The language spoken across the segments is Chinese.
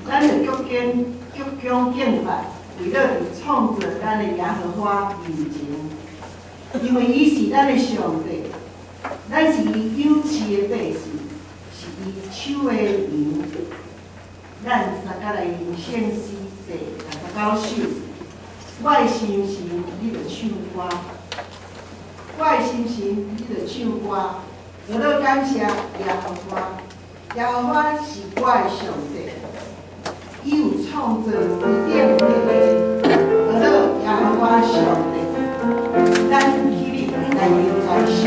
咱着鞠躬敬拜，为了伫创造咱的耶和华面前，因为伊是咱的上帝，咱是伊有赐的百姓，是伊手的羊。咱三甲来用献诗第59首。我的心神，你着唱歌；我的心神，你着唱歌。我要感谢耶和华，耶和华是我的上帝，伊有创造天顶地。我要耶和华上帝，咱起立来领传诗。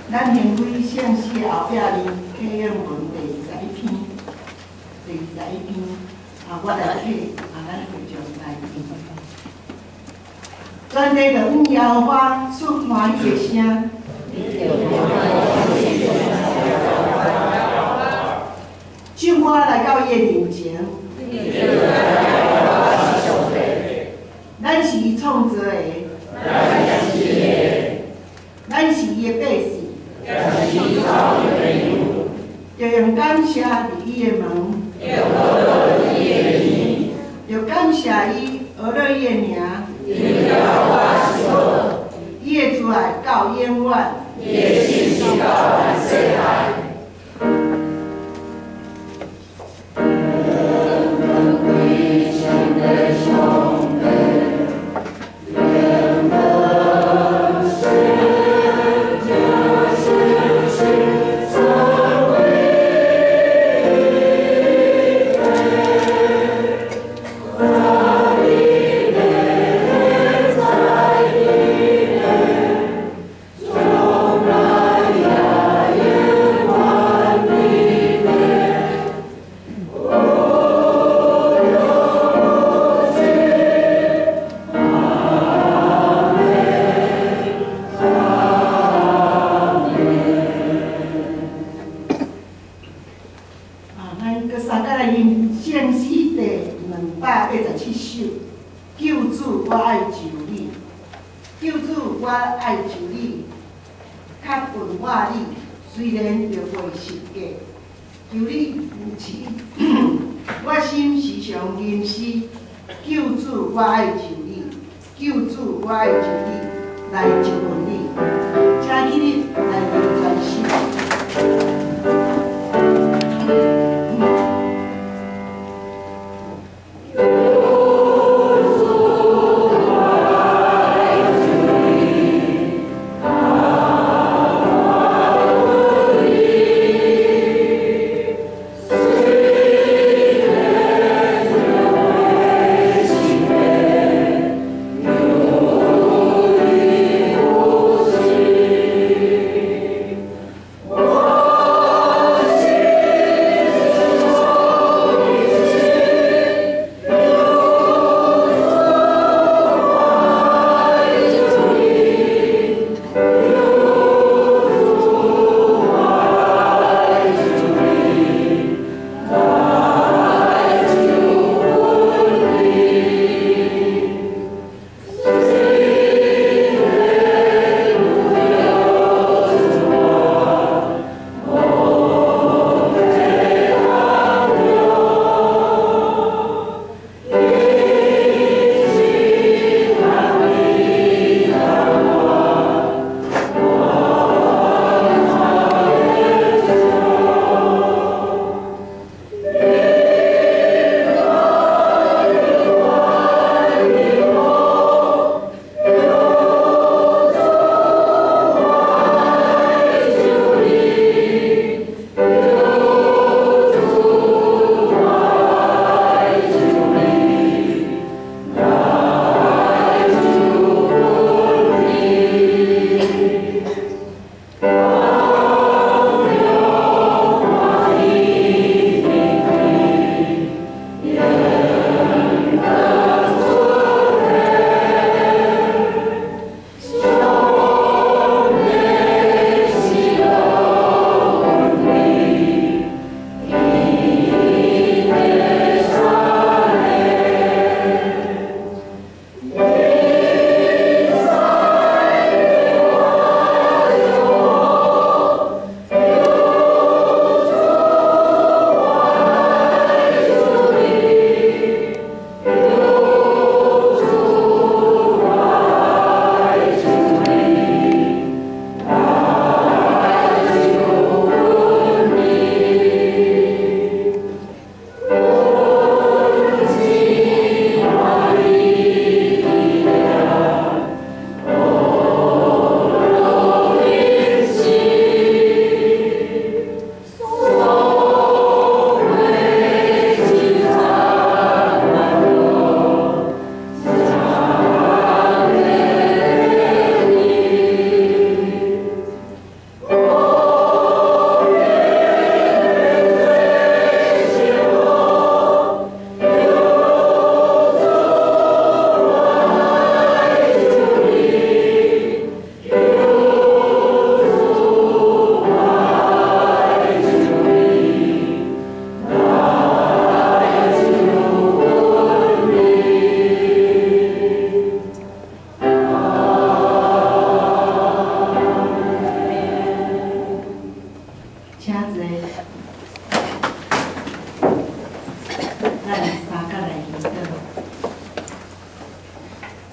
咱行为献诗后壁哩启应文第21篇，我来替咱会长来念。全地着阮耶和华出欢喜的声。唱歌来到伊的面前。咱是伊创造的，咱是伊的百姓。要用感谢伫伊的门，要感谢伊学了伊的名，伊的慈爱到永远，伊的信实到万世代。虽然着袂实价，求你扶持我心时常吟诗，救主我爱就你，救主我爱就你，来一份你，请起立来领传诗。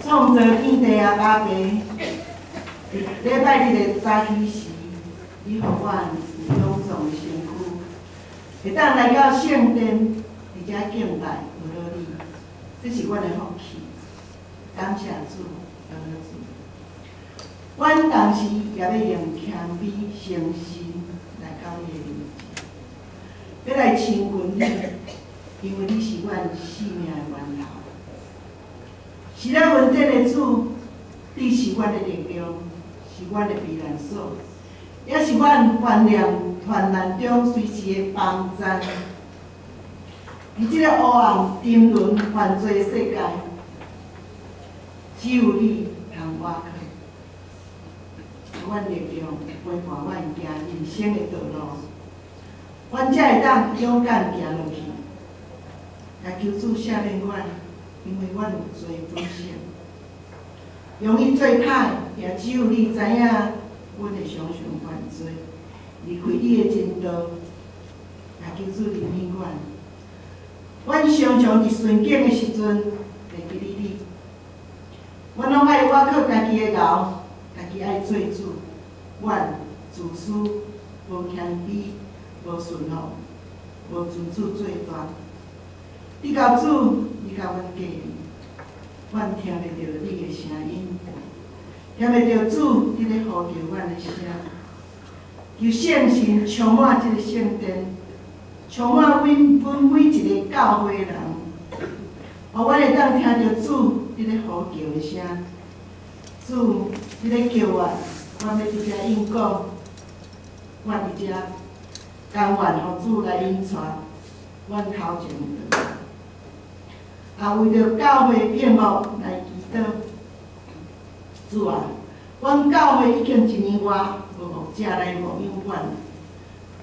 创造天地啊，爸爸，礼拜日的早起时，你予阮有隆重的身躯，会当来到圣殿，而且敬拜有了你，这是阮的福气。感谢主，感谢主。阮同时也要用谦卑、诚心来到你的面前，要来亲近你，因为你是阮生命的源头。 是咱稳定的主，你是阮的力量，是阮的避难所，也是阮患难中随时的帮站。在这个黑暗、沉沦、犯罪的世界，只有你通瓦靠，给阮力量，陪伴阮行人生的道路，阮才会当勇敢行落去。也求主赦免阮。 因为阮有罪本性，用伊做歹，也只有你知影，阮会常常犯罪，离开你的真道，也求主怜悯阮。阮常常伫顺境的时阵，会记哩你，阮拢爱倚靠家己的熬，己爱做主，阮自私、无谦卑、无顺服、无尊主做大。你甲主，你甲阮隔离，阮听袂到你的声音，听袂到主你咧呼叫阮的声。求圣神充满这个圣殿，充满阮每一个教会人，互阮会当听到主你咧呼叫的声。主，你咧叫阮，阮要伫遮应讲，阮伫遮甘愿互主来引带阮头前的。也为着教会屏幕来祈祷，主啊，阮教会已经1年外无牧者来牧养阮，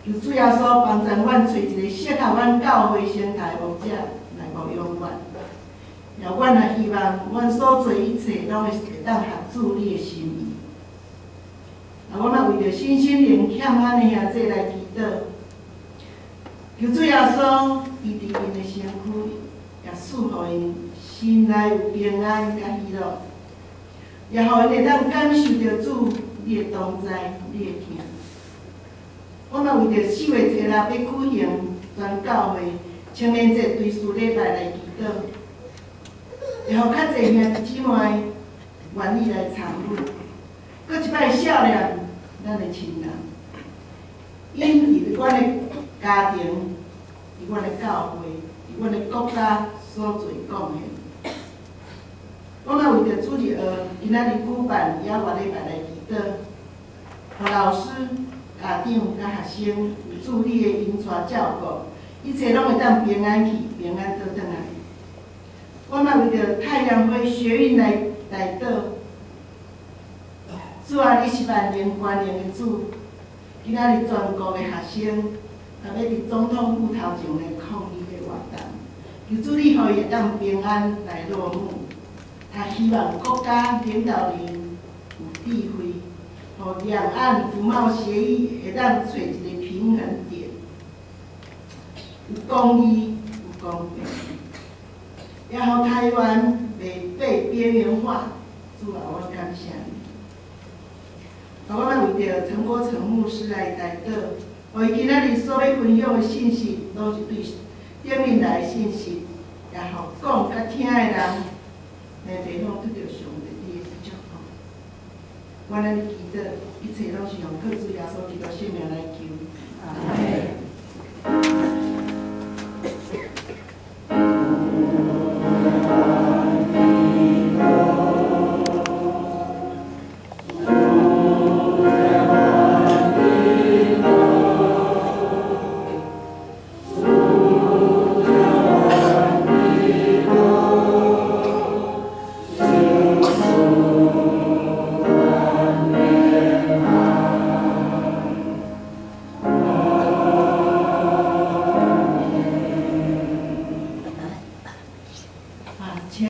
求主耶稣帮助阮找一个适合阮教会生态牧者来牧养阮。也阮也希望阮所做一切拢会当合主你的心意。啊，阮嘛为着新生灵欠安的兄弟来祈祷，求主耶稣医治因的身躯。也赐互因心内有平安甲喜乐，也互因会当感受到主你的同在、你的疼。我嘛为着4月1日要举行全教会青年节追思礼拜来祈祷，也互较侪兄弟姊妹愿意来参与。搁一摆少年咱的亲人，因伫阮的家庭、伫阮的教会。阮的国家所做贡献，我嘛为着主日学今仔日举办野外礼拜来祈祷，互老师、家长、甲学生有主你的引带照顾，一切拢会当平安去，平安倒转来。我嘛为着太阳花学运来祷，主啊，你是万能关联的主，今仔日全国的学生也要伫总统府头前来抗议。求主你互伊会当平安来落幕，也希望国家领导人有智慧，互两岸服贸协议会当找一个平衡点，有公义、有公平，也互台湾袂被边缘化。主啊，我感谢你。我们为着陈国成牧师来祷告，互伊今仔日所要分享的信息，都是对顶面来的信息，也互讲甲听的人，来袂拢得到上帝你的祝福。我咱祈祷，一切拢是用靠主耶稣基督圣名来求。阿门。